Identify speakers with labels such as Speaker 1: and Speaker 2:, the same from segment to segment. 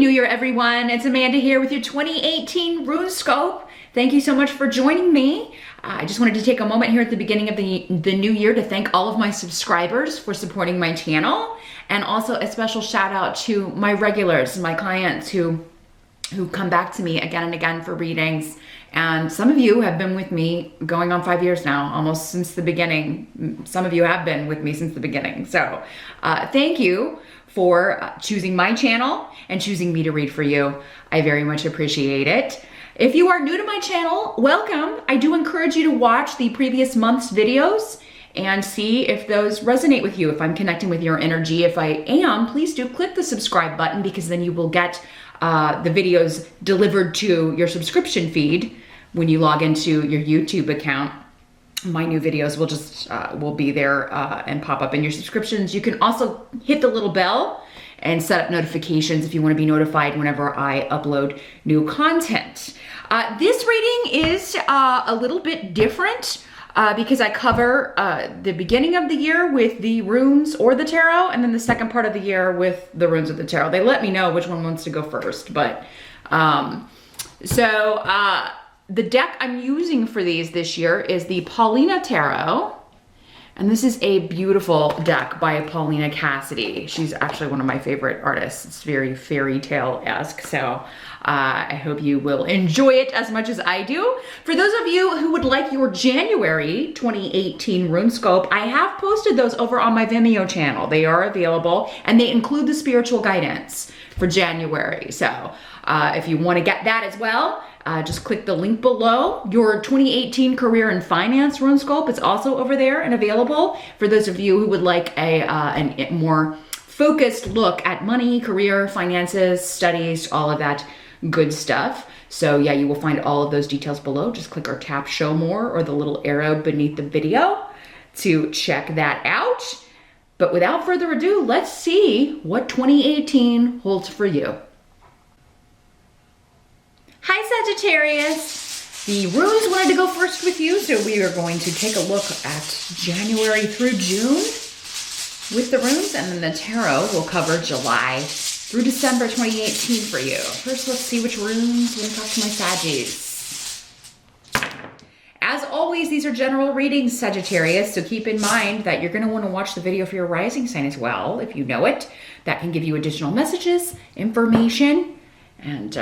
Speaker 1: New Year, everyone. It's Amanda here with your 2018 RuneScope. Thank you so much for joining me. I just wanted to take a moment here at the beginning of the new year to thank all of my subscribers for supporting my channel, and also a special shout out to my regulars, my clients who come back to me again and again for readings. And some of you have been with me going on 5 years now, almost since the beginning. Some of you have been with me since the beginning. So thank you for choosing my channel and choosing me to read for you. I very much appreciate it. If you are new to my channel, welcome. I do encourage you to watch the previous month's videos and see if those resonate with you, if I'm connecting with your energy. If I am, please do click the subscribe button, because then you will get the videos delivered to your subscription feed when you log into your YouTube account. My new videos will just will be there and pop up in your subscriptions. You can also hit the little bell and set up notifications if you want to be notified whenever I upload new content. This reading is a little bit different because I cover the beginning of the year with the runes or the tarot, and then the second part of the year with the runes of the tarot. They let me know which one wants to go first, but the deck I'm using for these this year is the Paulina Tarot, and this is a beautiful deck by Paulina Cassidy. She's actually one of my favorite artists. It's very fairy tale-esque, so I hope you will enjoy it as much as I do. For those of you who would like your January 2018 RuneScope, I have posted those over on my Vimeo channel. They are available, and they include the spiritual guidance for January. So if you want to get that as well, just click the link below. Your 2018 Career and Finance RuneScope is also over there and available for those of you who would like a more focused look at money, career, finances, studies, all of that good stuff. So yeah, you will find all of those details below. Just click or tap show more or the little arrow beneath the video to check that out. But without further ado, let's see what 2018 holds for you. Hi Sagittarius, the runes wanted to go first with you, so we are going to take a look at January through June with the runes, and then the tarot will cover July through December 2018 for you. First, let's see which runes want to talk to my Saggies. As always, these are general readings, Sagittarius, so keep in mind that you're going to want to watch the video for your rising sign as well, if you know it. That can give you additional messages, information, and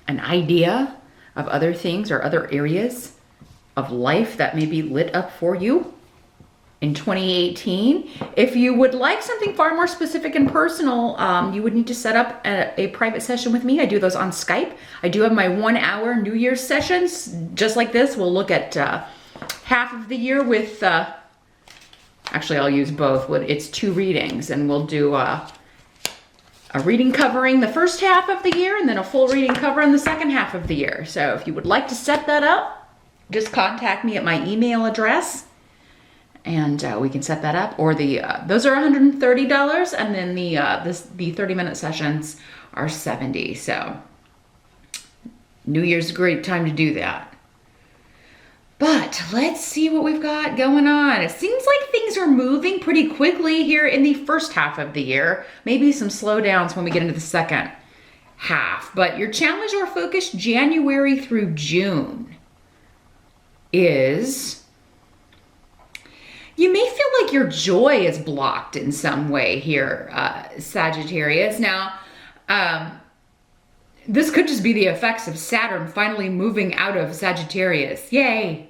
Speaker 1: an idea of other things or other areas of life that may be lit up for you in 2018. If you would like something far more specific and personal, you would need to set up a private session with me. I do those on Skype. I do have my 1 hour New Year's sessions, just like this. We'll look at half of the year with, actually I'll use both. It's 2 readings, and we'll do a reading covering the first half of the year and then a full reading covering the second half of the year. So if you would like to set that up, just contact me at my email address, and we can set that up. Or those are $130, and then the 30-minute sessions are $70. So New Year's a great time to do that. But let's see what we've got going on. It seems like things are moving pretty quickly here in the first half of the year. Maybe some slowdowns when we get into the second half. But your challenge or focus January through June is, you may feel like your joy is blocked in some way here, Sagittarius. Now, this could just be the effects of Saturn finally moving out of Sagittarius. Yay.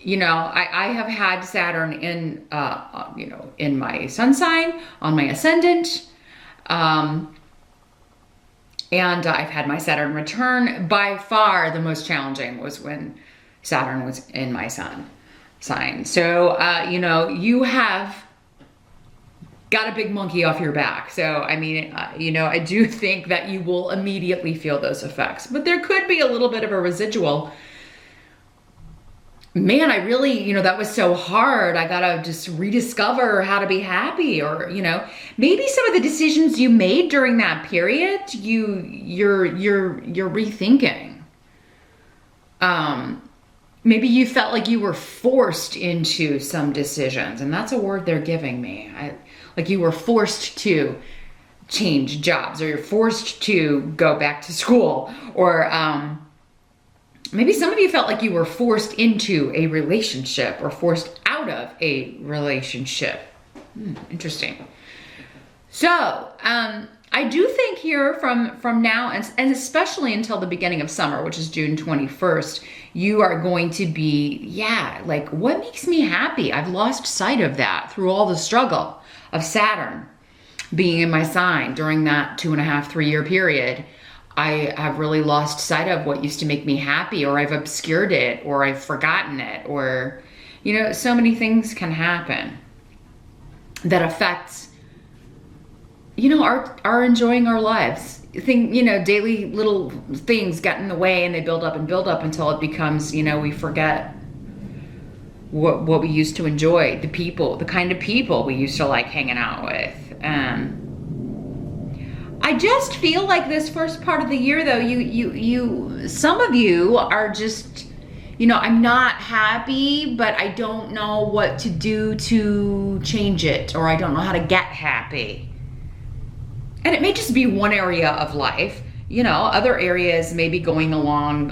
Speaker 1: You know, I have had Saturn in, in my sun sign, on my ascendant. And I've had my Saturn return. By far the most challenging was when Saturn was in my sun sign. So, you have got a big monkey off your back. So, I mean, I do think that you will immediately feel those effects, but there could be a little bit of a residual. Man, I really, that was so hard. I gotta just rediscover how to be happy, or, maybe some of the decisions you made during that period, you're rethinking. Maybe you felt like you were forced into some decisions, and that's a word they're giving me. Like you were forced to change jobs, or you're forced to go back to school, or maybe some of you felt like you were forced into a relationship or forced out of a relationship. Interesting. So, I do think here from now and especially until the beginning of summer, which is June 21st, you are going to be, like, what makes me happy? I've lost sight of that through all the struggle of Saturn being in my sign during that 2.5, 3-year period. I have really lost sight of what used to make me happy, or I've obscured it, or I've forgotten it, or, so many things can happen that affects, our enjoying our lives. Daily little things get in the way, and they build up until it becomes, we forget what we used to enjoy, the kind of people we used to like hanging out with. I just feel like this first part of the year, though, some of you are just, I'm not happy, but I don't know what to do to change it, or I don't know how to get happy. And it may just be one area of life. Other areas may be going along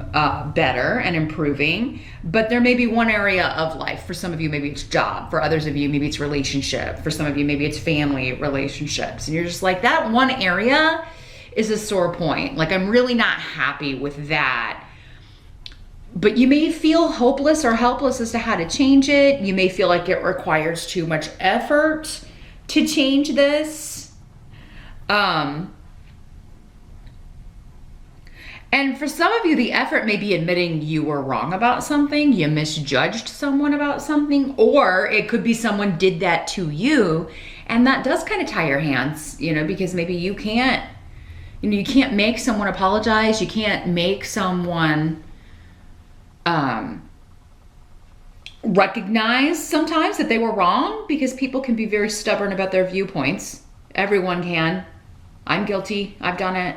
Speaker 1: better and improving, but there may be one area of life. For some of you, maybe it's job. For others of you, maybe it's relationship. For some of you, maybe it's family relationships. And you're just like, that one area is a sore point. Like, I'm really not happy with that. But you may feel hopeless or helpless as to how to change it. You may feel like it requires too much effort to change this. And for some of you, the effort may be admitting you were wrong about something, you misjudged someone about something, or it could be someone did that to you, and that does kind of tie your hands, because maybe you can't, you can't make someone apologize, you can't make someone recognize sometimes that they were wrong, because people can be very stubborn about their viewpoints. Everyone can. I'm guilty. I've done it.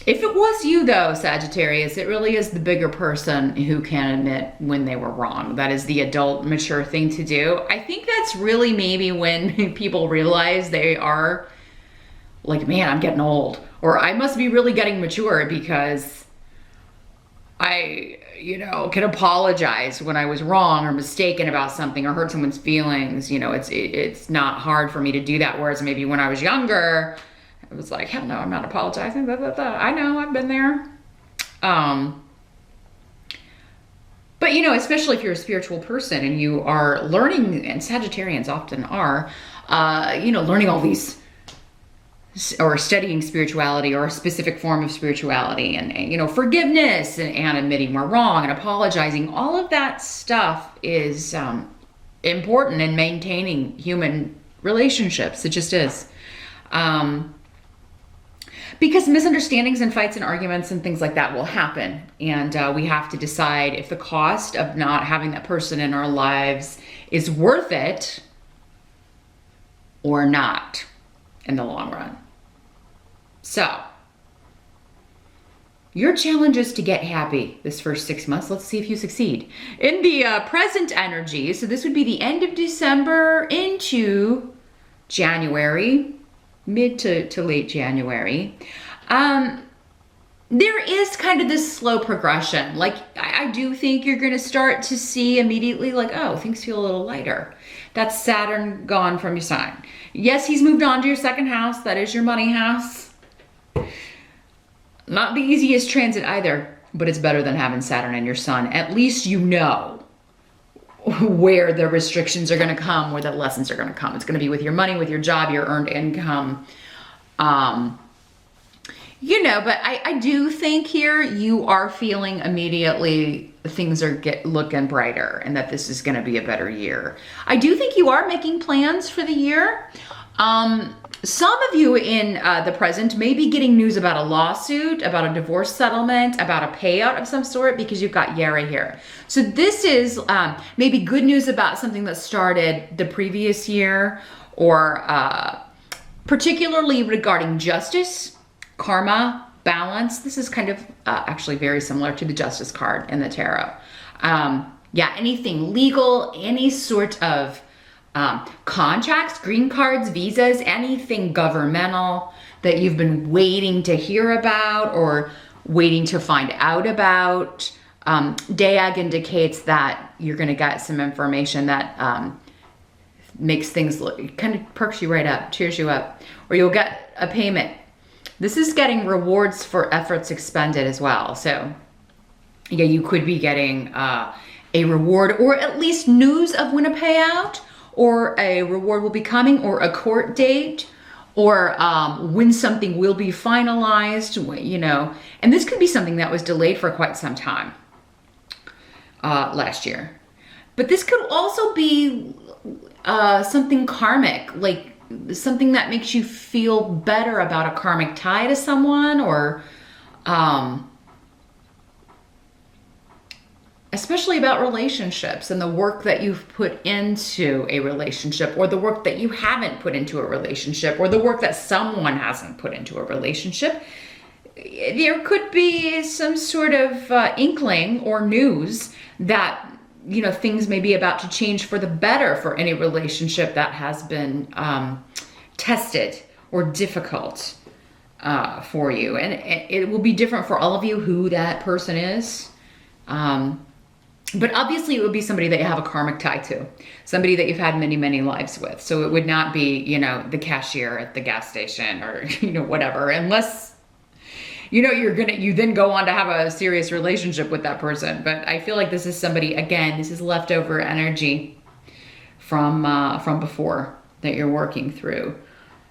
Speaker 1: If it was you, though, Sagittarius, it really is the bigger person who can admit when they were wrong. That is the adult, mature thing to do. I think that's really maybe when people realize they are like, man, I'm getting old. Or I must be really getting mature because I, can apologize when I was wrong or mistaken about something or hurt someone's feelings. It's not hard for me to do that. Whereas maybe when I was younger, it was like, hell no, I'm not apologizing. I know, I've been there. But, especially if you're a spiritual person and you are learning, and Sagittarians often are, learning all these, or studying spirituality or a specific form of spirituality, and forgiveness and admitting we're wrong and apologizing. All of that stuff is important in maintaining human relationships. It just is. Because misunderstandings and fights and arguments and things like that will happen. And we have to decide if the cost of not having that person in our lives is worth it or not in the long run. So, your challenge is to get happy this first 6 months. Let's see if you succeed. In the present energy, so this would be the end of December into January, mid to late January. There is kind of this slow progression. Like, I do think you're going to start to see immediately, like, oh, things feel a little lighter. That's Saturn gone from your sign. Yes, he's moved on to your second house. That is your money house. Not the easiest transit either, but it's better than having Saturn in your sun. At least you know where the restrictions are going to come, where the lessons are going to come. It's going to be with your money, with your job, your earned income. But I do think here you are feeling immediately things are looking brighter and that this is going to be a better year. I do think you are making plans for the year. Some of you in the present may be getting news about a lawsuit, about a divorce settlement, about a payout of some sort, because you've got Yara here. So this is maybe good news about something that started the previous year, or particularly regarding justice, karma, balance. This is kind of actually very similar to the Justice card in the tarot. Anything legal, any sort of Contracts, green cards, visas, anything governmental that you've been waiting to hear about or waiting to find out about. Diag indicates that you're going to get some information that makes things look, kind of perks you right up, cheers you up, or you'll get a payment. This is getting rewards for efforts expended as well. So yeah, you could be getting a reward, or at least news of when a payout or a reward will be coming, or a court date, or when something will be finalized, you know. And this could be something that was delayed for quite some time last year. But this could also be something karmic, like something that makes you feel better about a karmic tie to someone, or especially about relationships and the work that you've put into a relationship, or the work that you haven't put into a relationship, or the work that someone hasn't put into a relationship. There could be some sort of inkling or news that, you know, things may be about to change for the better for any relationship that has been tested or difficult for you. And it will be different for all of you who that person is. But obviously it would be somebody that you have a karmic tie to, somebody that you've had many, many lives with. So it would not be, you know, the cashier at the gas station, or, you know, whatever, unless, you know, you then go on to have a serious relationship with that person. But I feel like this is somebody, again, this is leftover energy from before that you're working through.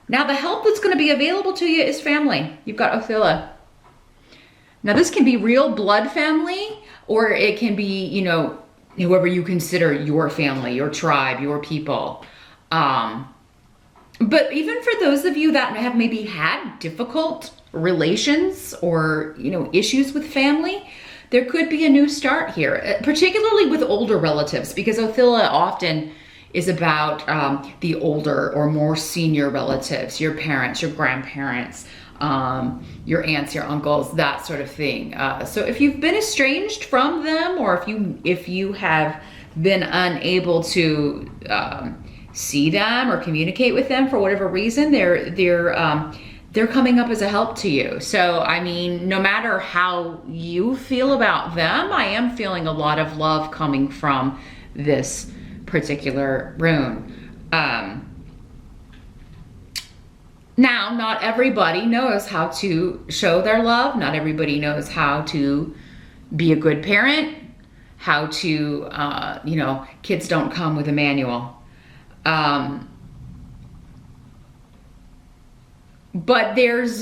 Speaker 1: Now the help that's going to be available to you is family. You've got Othilla. Now this can be real blood family, or it can be, you know, whoever you consider your family, your tribe, your people. But even for those of you that have maybe had difficult relations or, you know, issues with family, there could be a new start here, particularly with older relatives, because Othilla often is about the older or more senior relatives, your parents, your grandparents, your aunts, your uncles, that sort of thing. So if you've been estranged from them, or if you have been unable to see them or communicate with them for whatever reason, they're coming up as a help to you. So I mean, no matter how you feel about them, I am feeling a lot of love coming from this particular rune. Now, not everybody knows how to show their love. Not everybody knows how to be a good parent, how to, you know, kids don't come with a manual. But there's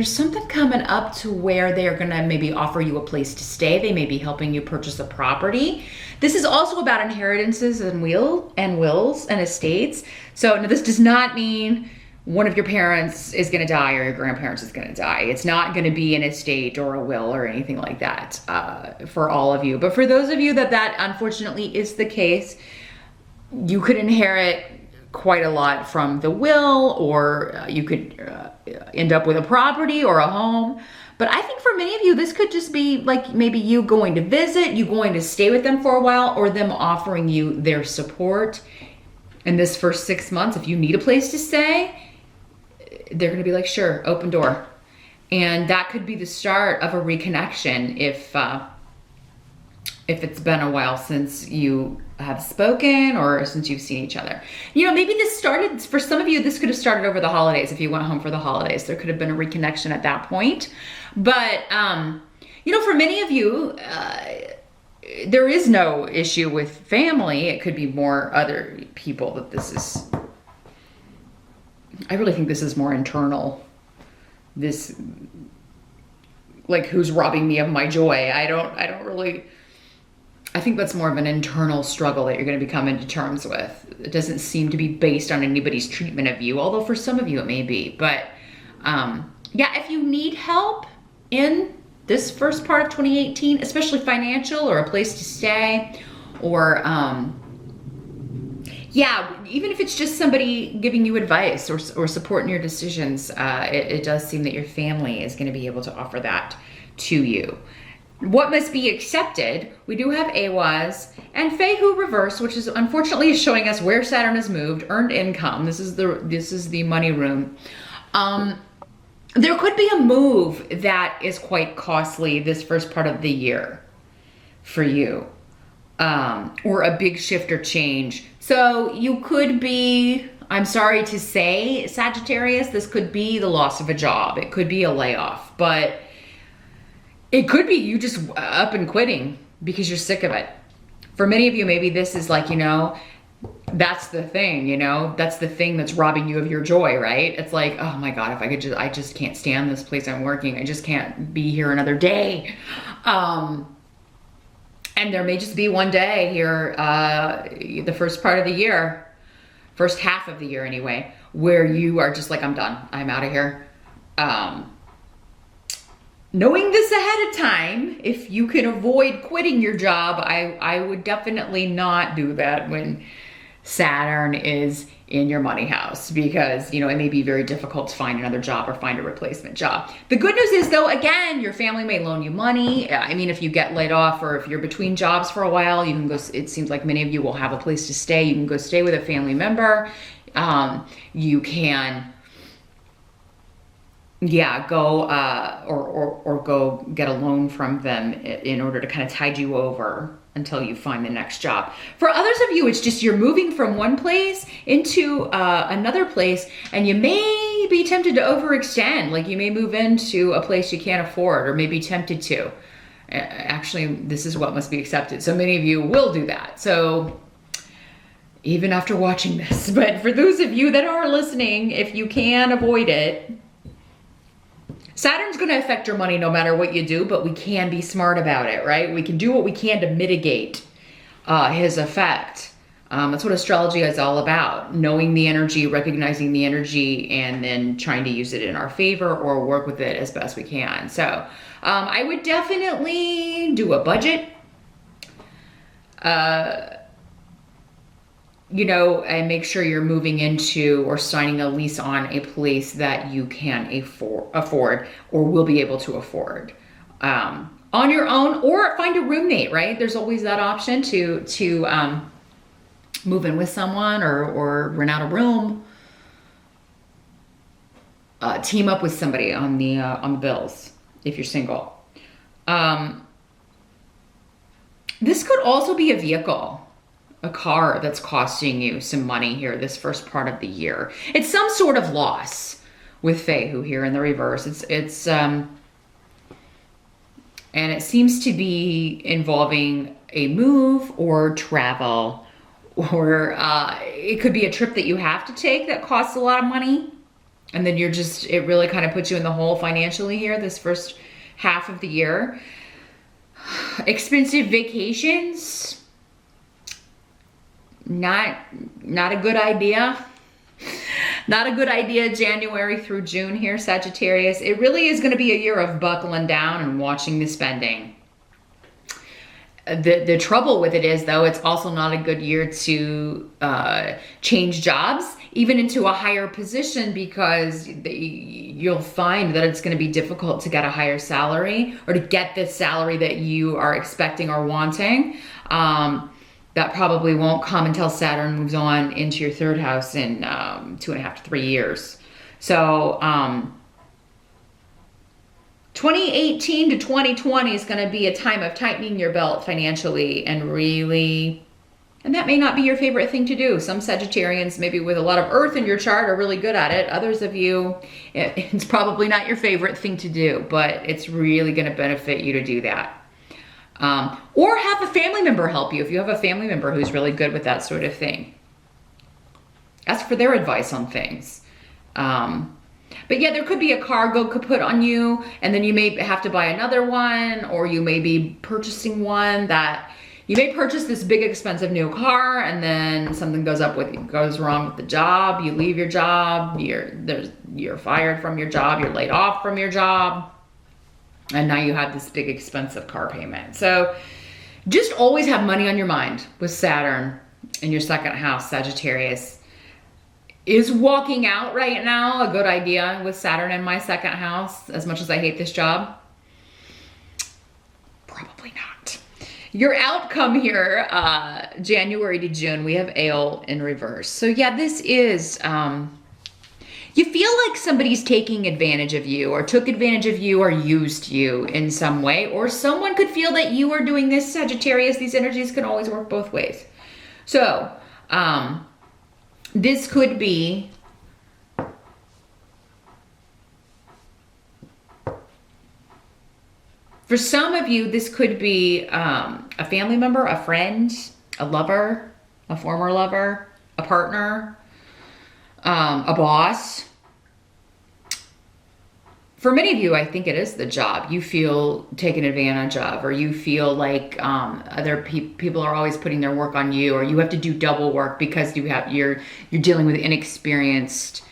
Speaker 1: something coming up to where they're gonna maybe offer you a place to stay. They may be helping you purchase a property. This is also about inheritances and wills and estates. So now this does not mean one of your parents is gonna die or your grandparents is gonna die. It's not gonna be an estate or a will or anything like that for all of you. But for those of you that unfortunately is the case, you could inherit quite a lot from the will, or you could end up with a property or a home. But I think for many of you, this could just be like maybe you going to visit, you going to stay with them for a while, or them offering you their support in this first 6 months. If you need a place to stay, they're gonna be like, sure, open door. And that could be the start of a reconnection if it's been a while since you have spoken or since you've seen each other. You know, maybe this started, for some of you, this could have started over the holidays. If you went home for the holidays, there could have been a reconnection at that point. But, you know, for many of you, there is no issue with family. It could be more other people that this is, I really think this is more internal. This, like, who's robbing me of my joy? I don't really, I think that's more of an internal struggle that you're going to be coming to terms with. It doesn't seem to be based on anybody's treatment of you, although for some of you it may be. But yeah, if you need help in this first part of 2018, especially financial or a place to stay, or yeah, even if it's just somebody giving you advice or supporting your decisions, it does seem that your family is going to be able to offer that to you. what must be accepted, we do have AWAS and Fehu reverse, which is unfortunately showing us where Saturn has moved, earned income. This is the money rune. There could be a move that is quite costly this first part of the year for you, or a big shift or change. So you could be, I'm sorry to say, Sagittarius, this could be the loss of a job. It could be a layoff, but it could be you just up and quitting because you're sick of it. For many of you, maybe this is like, that's the thing, that's the thing that's robbing you of your joy, right? It's like, oh my God, if I could I just can't stand this place I'm working. I just can't be here another day. And there may just be one day here, the first part of the year, first half of the year anyway, where you are just like, I'm done, I'm out of here. Knowing this ahead of time, if you can avoid quitting your job, I would definitely not do that when Saturn is in your money house, because it may be very difficult to find another job or find a replacement job. The good news is though, again, your family may loan you money. I mean, if you get laid off or if you're between jobs for a while, you can go, it seems like many of you will have a place to stay. You can go stay with a family member. You can, go or go get a loan from them in order to kind of tide you over until you find the next job. For others of you, it's just you're moving from one place into another place, and you may be tempted to overextend. Like you may move into a place you can't afford, or may be tempted to. Actually, this is what must be accepted. So many of you will do that. So even after watching this, but for those of you that are listening, if you can avoid it, Saturn's going to affect your money no matter what you do, but we can be smart about it, right? We can do what we can to mitigate his effect. That's what astrology is all about. Knowing the energy, recognizing the energy, and then trying to use it in our favor or work with it as best we can. So I would definitely do a budget. And make sure you're moving into or signing a lease on a place that you can afford or will be able to afford on your own, or find a roommate, right? There's always that option to move in with someone or rent out a room, team up with somebody on the bills if you're single. This could also be a vehicle. A car that's costing you some money here this first part of the year. It's some sort of loss with Fehu here in the reverse. It's and it seems to be involving a move or travel, or it could be a trip that you have to take that costs a lot of money, and then it really kind of puts you in the hole financially here this first half of the year. Expensive vacations. Not a good idea. Not a good idea January through June here, Sagittarius. It really is going to be a year of buckling down and watching the spending. The trouble with it is, though, it's also not a good year to change jobs, even into a higher position, because you'll find that it's going to be difficult to get a higher salary or to get the salary that you are expecting or wanting. That probably won't come until Saturn moves on into your third house in 2.5 to 3 years. So 2018 to 2020 is going to be a time of tightening your belt financially and that may not be your favorite thing to do. Some Sagittarians, maybe with a lot of earth in your chart, are really good at it. Others of you, it's probably not your favorite thing to do, but it's really going to benefit you to do that. Or have a family member help you if you have a family member who's really good with that sort of thing. Ask for their advice on things. But yeah, there could be a cargo kaput on you, and then you may have to buy another one, or you may be purchasing one that you may purchase this big expensive new car, and then something goes wrong with the job. You leave your job, you're fired from your job, you're laid off from your job. And now you have this big expensive car payment. So just always have money on your mind with Saturn in your second house, Sagittarius. Is walking out right now a good idea with Saturn in my second house, as much as I hate this job? Probably not. Your outcome here, January to June, we have ale in reverse. So yeah, this is, you feel like somebody's taking advantage of you or took advantage of you or used you in some way, or someone could feel that you are doing this, Sagittarius. These energies can always work both ways. So, this could be for some of you, this could be a family member, a friend, a lover, a former lover, a partner, a boss. For many of you, I think it is the job. You feel taken advantage of, or you feel like other people are always putting their work on you, or you have to do double work because you're dealing with inexperienced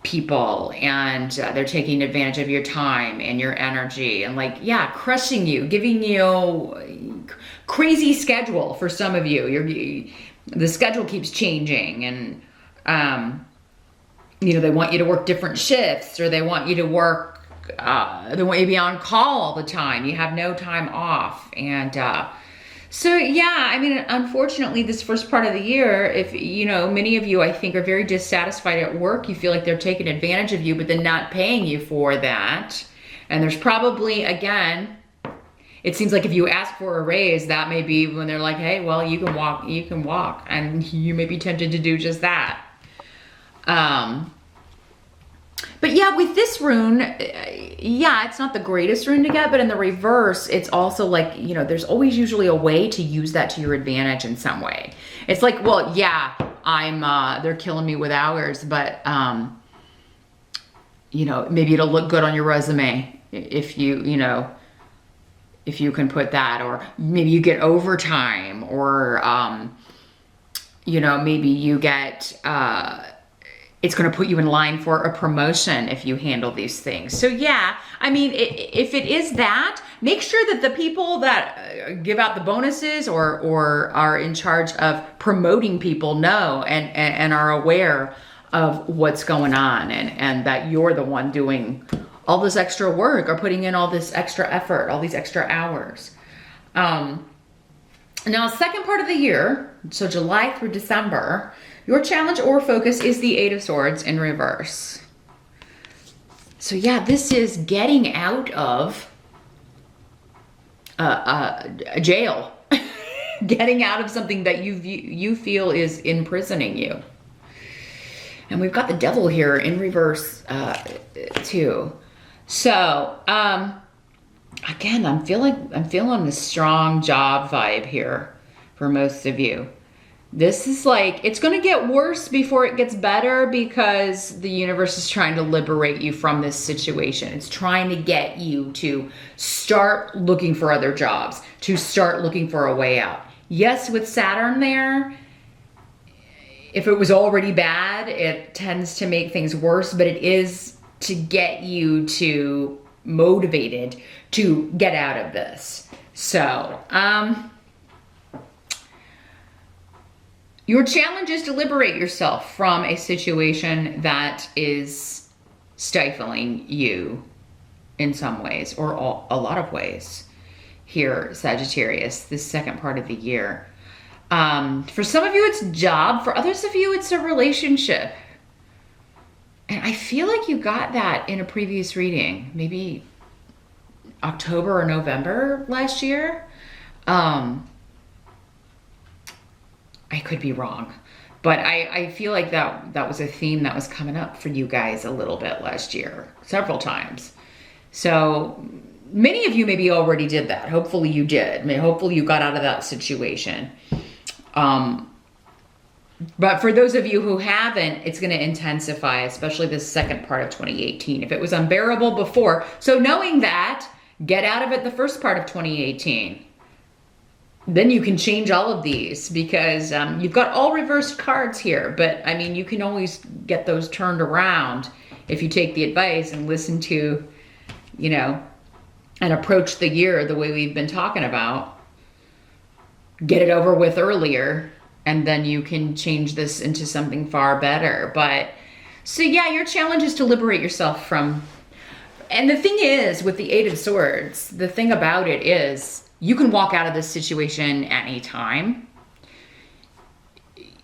Speaker 1: people, and they're taking advantage of your time and your energy, and like, yeah, crushing you, giving you crazy schedule. For some of you, the schedule keeps changing, and you know, they want you to work different shifts, or they want you to work, they want you to be on call all the time. You have no time off. And so, yeah, I mean, unfortunately, this first part of the year, if, you know, many of you, I think, are very dissatisfied at work. You feel like they're taking advantage of you, but then not paying you for that. And there's probably, again, it seems like if you ask for a raise, that may be when they're like, hey, well, you can walk. And you may be tempted to do just that. But yeah, with this rune, yeah, it's not the greatest rune to get, but in the reverse, it's also like, you know, there's always usually a way to use that to your advantage in some way. It's like, well, yeah, they're killing me with hours, but, you know, maybe it'll look good on your resume if you know, if you can put that, or maybe you get overtime, or, you know, maybe you get, it's going to put you in line for a promotion if you handle these things. So yeah, I mean, if it is that, make sure that the people that give out the bonuses or are in charge of promoting people know and are aware of what's going on, and that you're the one doing all this extra work or putting in all this extra effort, all these extra hours. Now, second part of the year, so July through December, your challenge or focus is the Eight of Swords in reverse. So yeah, this is getting out of a jail, getting out of something that you feel is imprisoning you. And we've got the Devil here in reverse too. So again, I'm feeling a strong job vibe here for most of you. This is like, it's going to get worse before it gets better, because the universe is trying to liberate you from this situation. It's trying to get you to start looking for other jobs, to start looking for a way out. Yes, with Saturn there, if it was already bad, it tends to make things worse, but it is to get you to motivated to get out of this. So, your challenge is to liberate yourself from a situation that is stifling you in some ways, or a lot of ways here, Sagittarius, this second part of the year. For some of you, it's job. For others of you, it's a relationship. And I feel like you got that in a previous reading, maybe October or November last year. I could be wrong, but I feel like that was a theme that was coming up for you guys a little bit last year, several times. So many of you maybe already did that. Hopefully you did. I mean, hopefully you got out of that situation. But for those of you who haven't, it's going to intensify, especially the second part of 2018. If it was unbearable before, so knowing that, get out of it the first part of 2018. Then you can change all of these, because you've got all reversed cards here. But I mean, you can always get those turned around if you take the advice and listen to, you know, and approach the year the way we've been talking about. Get it over with earlier, and then you can change this into something far better. But so yeah, your challenge is to liberate yourself from And the thing is, with the Eight of Swords, the thing about it is you can walk out of this situation anytime.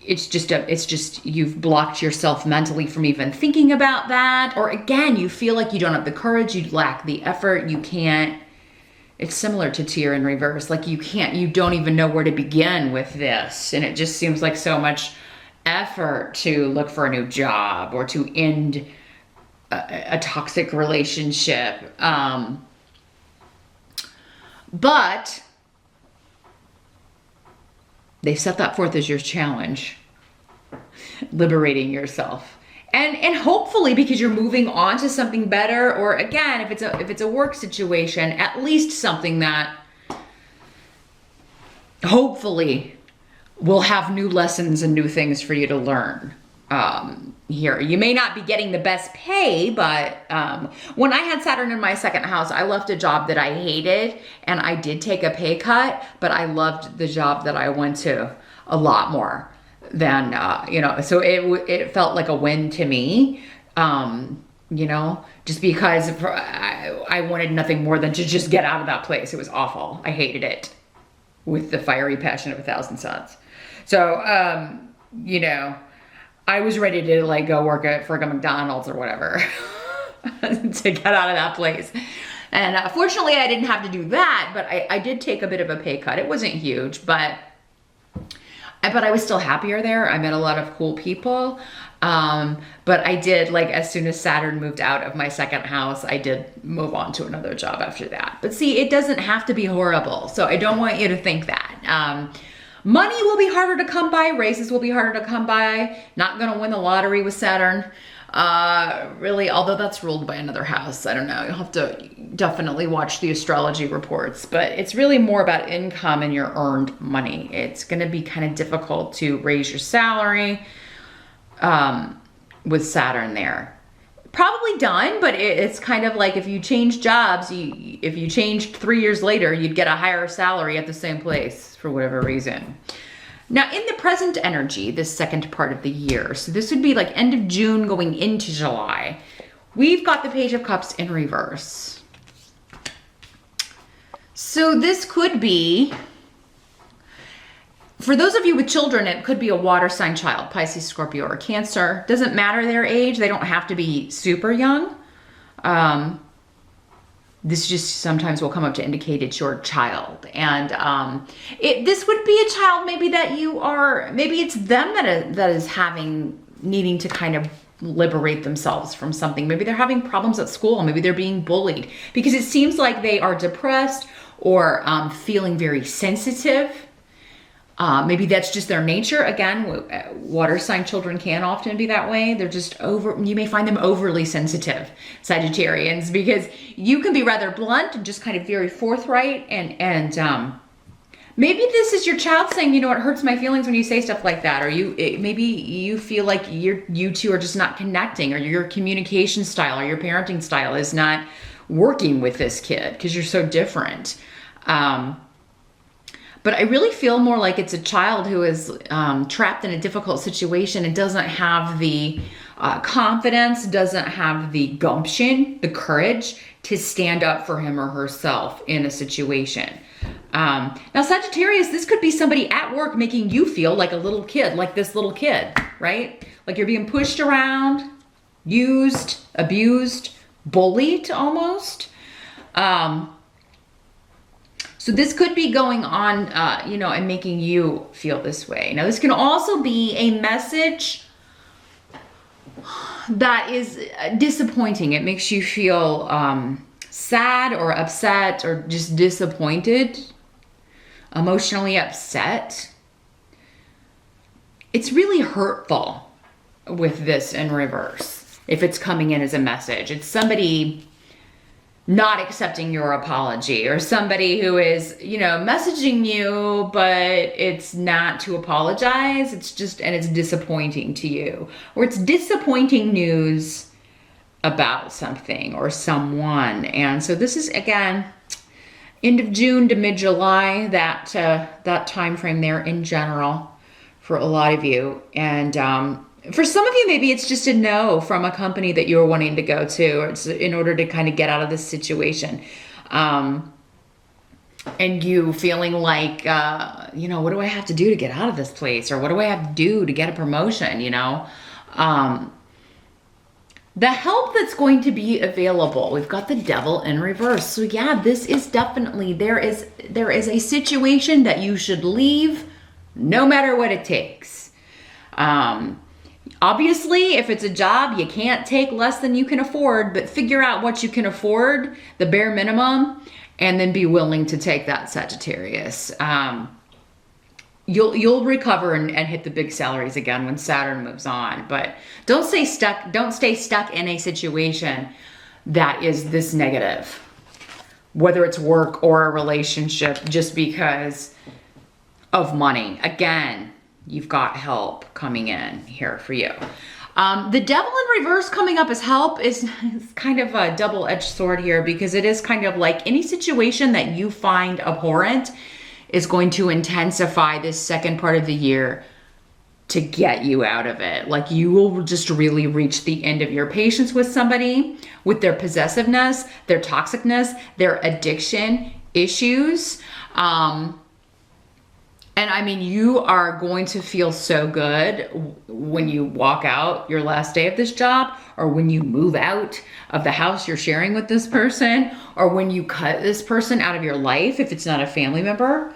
Speaker 1: It's just you've blocked yourself mentally from even thinking about that. Or again, you feel like you don't have the courage, you lack the effort, you can't. It's similar to Tear in reverse. Like you don't even know where to begin with this. And it just seems like so much effort to look for a new job or to end a toxic relationship. But they set that forth as your challenge, liberating yourself. And hopefully, because you're moving on to something better, or again, if it's a work situation, at least something that hopefully will have new lessons and new things for you to learn. Here, you may not be getting the best pay, but when I had Saturn in my second house, I left a job that I hated, and I did take a pay cut, but I loved the job that I went to a lot more than, so it felt like a win to me, just because I wanted nothing more than to just get out of that place. It was awful. I hated it with the fiery passion of 1,000 suns. So, I was ready to like go work for a McDonald's or whatever to get out of that place. And fortunately I didn't have to do that, but I did take a bit of a pay cut. It wasn't huge, but I was still happier there. I met a lot of cool people. But I did, like, as soon as Saturn moved out of my second house, I did move on to another job after that. But see, it doesn't have to be horrible. So I don't want you to think that. Money will be harder to come by. Raises will be harder to come by. Not going to win the lottery with Saturn. Really, although that's ruled by another house. I don't know. You'll have to definitely watch the astrology reports. But it's really more about income and your earned money. It's going to be kind of difficult to raise your salary with Saturn there. Probably done, but it's kind of like if you change jobs, if you changed 3 years later, you'd get a higher salary at the same place for whatever reason. Now, in the present energy, this second part of the year, so this would be like end of June going into July, we've got the Page of Cups in reverse. So this could be, for those of you with children, it could be a water sign child, Pisces, Scorpio, or Cancer. Doesn't matter their age. They don't have to be super young. This just sometimes will come up to indicate it's your child. And this would be a child maybe that you are, maybe it's them that is needing to kind of liberate themselves from something. Maybe they're having problems at school. Maybe they're being bullied. Because it seems like they are depressed or feeling very sensitive. Maybe that's just their nature. Again, water sign children can often be that way. They're just you may find them overly sensitive, Sagittarians, because you can be rather blunt and just kind of very forthright. And maybe this is your child saying, it hurts my feelings when you say stuff like that. Or maybe you feel like you two are just not connecting, or your communication style or your parenting style is not working with this kid because you're so different. But I really feel more like it's a child who is trapped in a difficult situation and doesn't have the confidence, doesn't have the gumption, the courage to stand up for him or herself in a situation. Now, Sagittarius, this could be somebody at work making you feel like a little kid, like this little kid, right? Like you're being pushed around, used, abused, bullied almost. So this could be going on, and making you feel this way. Now, this can also be a message that is disappointing. It makes you feel sad or upset or just disappointed, emotionally upset. It's really hurtful with this in reverse if it's coming in as a message. It's somebody not accepting your apology, or somebody who is, messaging you, but it's not to apologize. It's disappointing to you, or it's disappointing news about something or someone. And so this is, again, end of June to mid-July, that time frame there in general for a lot of you. And For some of you, maybe it's just a no from a company that you're wanting to go to, or it's in order to kind of get out of this situation. And you feeling like, you know, what do I have to do to get out of this place? Or what do I have to do to get a promotion, you know? The help that's going to be available, we've got the Devil in reverse. So yeah, this is definitely, there is a situation that you should leave no matter what it takes. Obviously, if it's a job, you can't take less than you can afford, but figure out what you can afford, the bare minimum, and then be willing to take that, Sagittarius. You'll recover and hit the big salaries again when Saturn moves on, but don't stay stuck in a situation that is this negative, whether it's work or a relationship, just because of money. Again, you've got help coming in here for you. The Devil in reverse coming up as help is kind of a double-edged sword here, because it is kind of like any situation that you find abhorrent is going to intensify this second part of the year to get you out of it. Like, you will just really reach the end of your patience with somebody, with their possessiveness, their toxicness, their addiction issues. And I mean, you are going to feel so good when you walk out your last day of this job, or when you move out of the house you're sharing with this person, or when you cut this person out of your life if it's not a family member.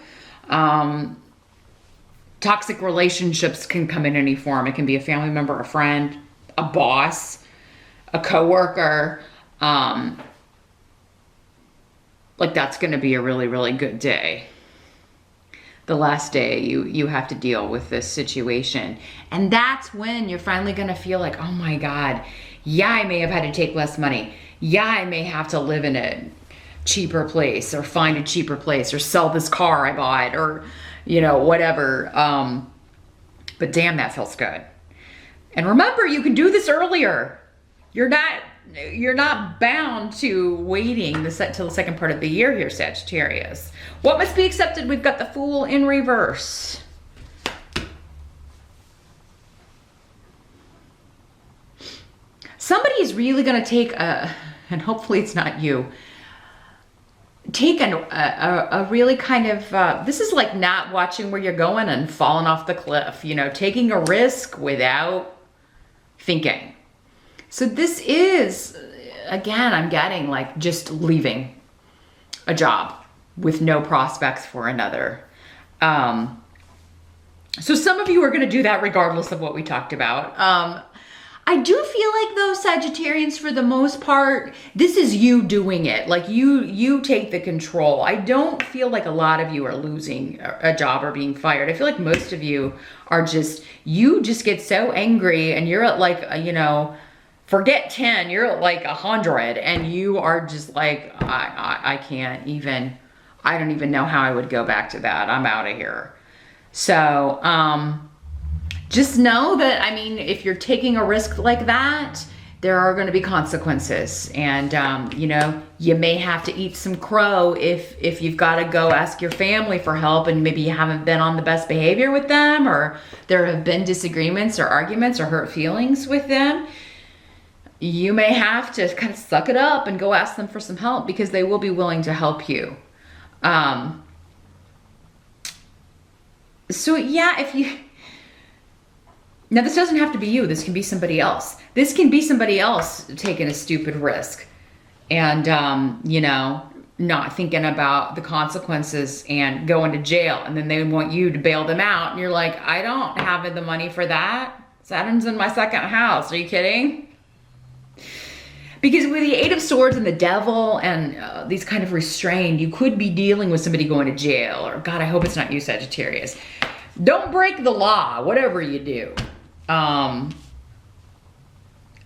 Speaker 1: Toxic relationships can come in any form. It can be a family member, a friend, a boss, a coworker. Like, that's going to be a really, really good day. The last day you have to deal with this situation. And that's when you're finally going to feel like, oh my God, yeah, I may have had to take less money. Yeah, I may have to live in a cheaper place, or find a cheaper place, or sell this car I bought, or, you know, whatever. But damn, that feels good. And remember, you can do this earlier. You're not bound to waiting till the second part of the year here, Sagittarius. What must be accepted? We've got the Fool in reverse. Somebody is really going to take and hopefully it's not you, take a really kind of, this is like not watching where you're going and falling off the cliff, you know, taking a risk without thinking. So this is, again, I'm getting like just leaving a job with no prospects for another. So some of you are going to do that regardless of what we talked about. I do feel like, though, Sagittarians, for the most part, this is you doing it. Like, you take the control. I don't feel like a lot of you are losing a job or being fired. I feel like most of you are just, you just get so angry and you're at like, you know, forget 10, you're at like 100, and you are just like, I can't even, I don't even know how I would go back to that. I'm out of here. So, just know that, I mean, if you're taking a risk like that, there are going to be consequences. And, you know, you may have to eat some crow if you've got to go ask your family for help, and maybe you haven't been on the best behavior with them, or there have been disagreements or arguments or hurt feelings with them. You may have to kind of suck it up and go ask them for some help, because they will be willing to help you. So yeah, if you, now this doesn't have to be you, this can be somebody else. This can be somebody else taking a stupid risk and, you know, not thinking about the consequences and going to jail, and then they want you to bail them out, and you're like, I don't have the money for that. Saturn's in my second house. Are you kidding? Because with the Eight of Swords and the Devil and these kind of restrained, you could be dealing with somebody going to jail, or God, I hope it's not you, Sagittarius. Don't break the law, whatever you do.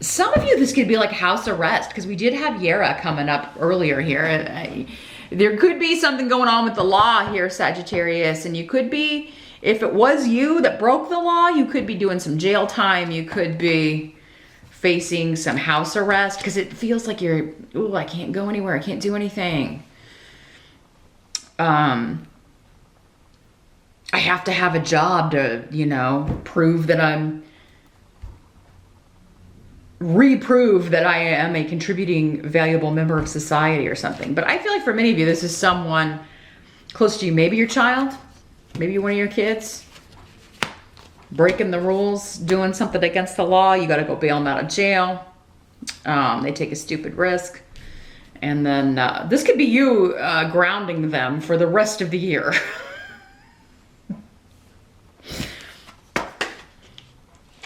Speaker 1: Some of you, this could be like house arrest, because we did have Yera coming up earlier here. There could be something going on with the law here, Sagittarius, and you could be, if it was you that broke the law, you could be doing some jail time. You could be facing some house arrest, because it feels like you're, ooh, I can't go anywhere, I can't do anything. I have to have a job to, you know, prove that I'm reprove that I am a contributing, valuable member of society or something. But I feel like for many of you, this is someone close to you. Maybe your child, maybe one of your kids, breaking the rules, doing something against the law. You got to go bail them out of jail. They take a stupid risk. And then this could be you grounding them for the rest of the year.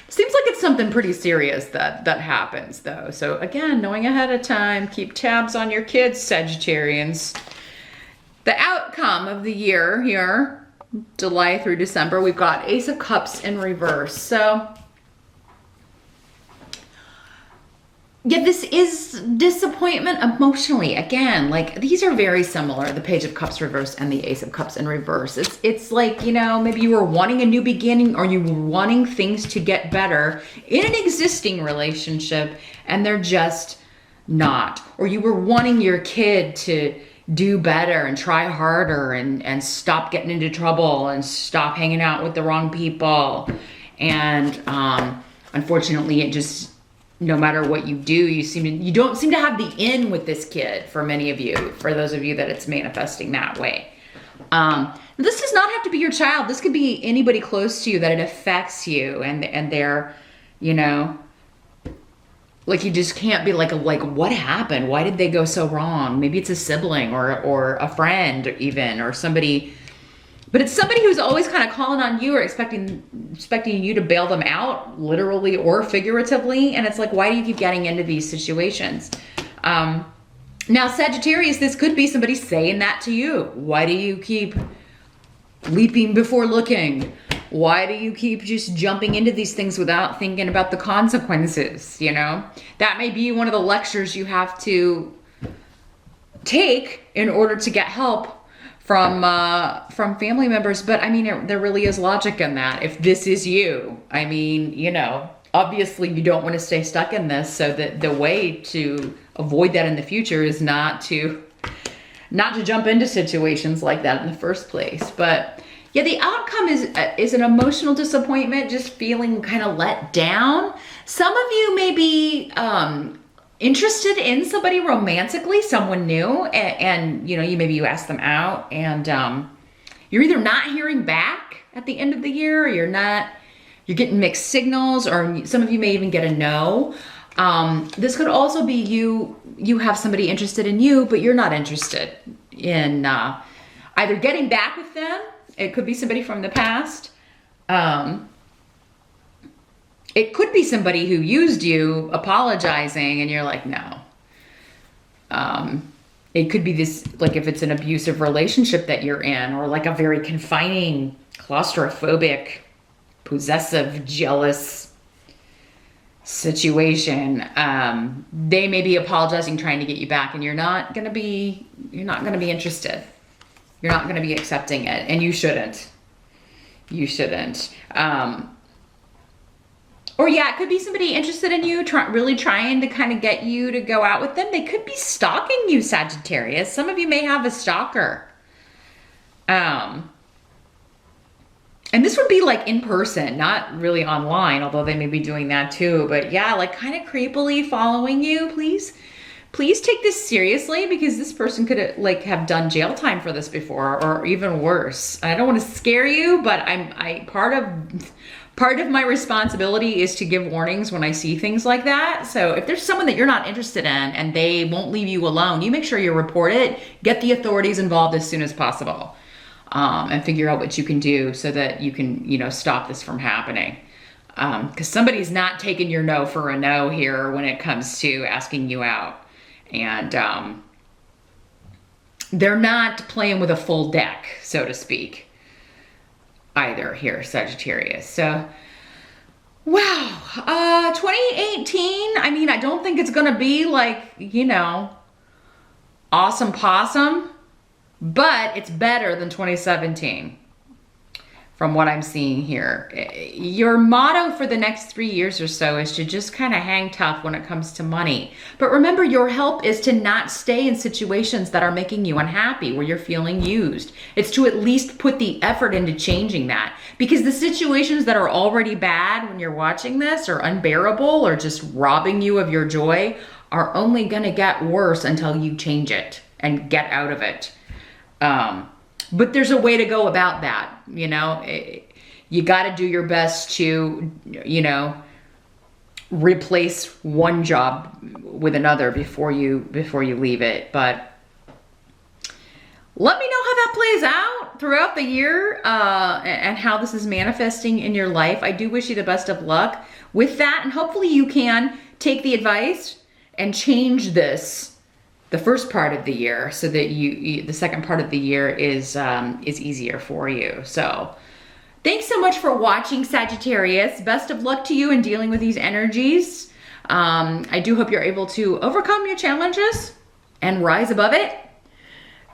Speaker 1: Seems like it's something pretty serious that happens, though. So again, knowing ahead of time, keep tabs on your kids, Sagittarians. The outcome of the year here, July through December, we've got Ace of Cups in reverse. So yeah, this is disappointment emotionally. Again, like these are very similar, the Page of Cups reverse and the Ace of Cups in reverse. It's like, you know, maybe you were wanting a new beginning or you were wanting things to get better in an existing relationship and they're just not. Or you were wanting your kid to do better and try harder and stop getting into trouble and stop hanging out with the wrong people. And unfortunately, it just, no matter what you do, you don't seem to have the in with this kid for many of you, for those of you that it's manifesting that way. This does not have to be your child. This could be anybody close to you that it affects you and they're, you know, like you just can't be like what happened? Why did they go so wrong? Maybe it's a sibling or a friend even, or somebody. But it's somebody who's always kind of calling on you or expecting you to bail them out, literally or figuratively. And it's like, why do you keep getting into these situations? Now, Sagittarius, this could be somebody saying that to you. Why do you keep leaping before looking? Why do you keep just jumping into these things without thinking about the consequences? You know, that may be one of the lectures you have to take in order to get help from family members. But I mean, there really is logic in that. If this is you, I mean, you know, obviously you don't want to stay stuck in this. So that the way to avoid that in the future is not to jump into situations like that in the first place. But yeah, the outcome is an emotional disappointment, just feeling kind of let down. Some of you may be interested in somebody romantically, someone new, and you know, you ask them out and you're either not hearing back at the end of the year, or you're getting mixed signals, or some of you may even get a no. This could also be you have somebody interested in you, but you're not interested in either getting back with them. It could be somebody from the past. It could be somebody who used you apologizing and you're like, no. It could be this, like if it's an abusive relationship that you're in, or like a very confining, claustrophobic, possessive, jealous situation. They may be apologizing, trying to get you back, and you're not gonna be interested. You're not gonna be accepting it, and you shouldn't. You shouldn't. Or yeah, it could be somebody interested in you, really trying to kind of get you to go out with them. They could be stalking you, Sagittarius. Some of you may have a stalker. And this would be like in person, not really online, although they may be doing that too. But yeah, like kind of creepily following you. Please take this seriously, because this person could like have done jail time for this before, or even worse. I don't want to scare you, but part of my responsibility is to give warnings when I see things like that. So if there's someone that you're not interested in and they won't leave you alone, you make sure you report it, get the authorities involved as soon as possible, and figure out what you can do so that you can, you know, stop this from happening. Because somebody's not taking your no for a no here when it comes to asking you out. And they're not playing with a full deck, so to speak, either here, Sagittarius. So, wow, 2018, I mean, I don't think it's gonna be like, you know, awesome possum, but it's better than 2017. from what I'm seeing here. Your motto for the next 3 years or so is to just kind of hang tough when it comes to money. But remember, your help is to not stay in situations that are making you unhappy, where you're feeling used. It's to at least put the effort into changing that. Because the situations that are already bad when you're watching this, or unbearable, or just robbing you of your joy, are only gonna get worse until you change it and get out of it. But there's a way to go about that, you know. You got to do your best to, you know, replace one job with another before you leave it. But let me know how that plays out throughout the year, and how this is manifesting in your life. I do wish you the best of luck with that, and hopefully you can take the advice and change this the first part of the year, so that the second part of the year is easier for you. So thanks so much for watching, Sagittarius. Best of luck to you in dealing with these energies. I do hope you're able to overcome your challenges and rise above it.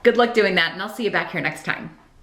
Speaker 1: Good luck doing that, and I'll see you back here next time.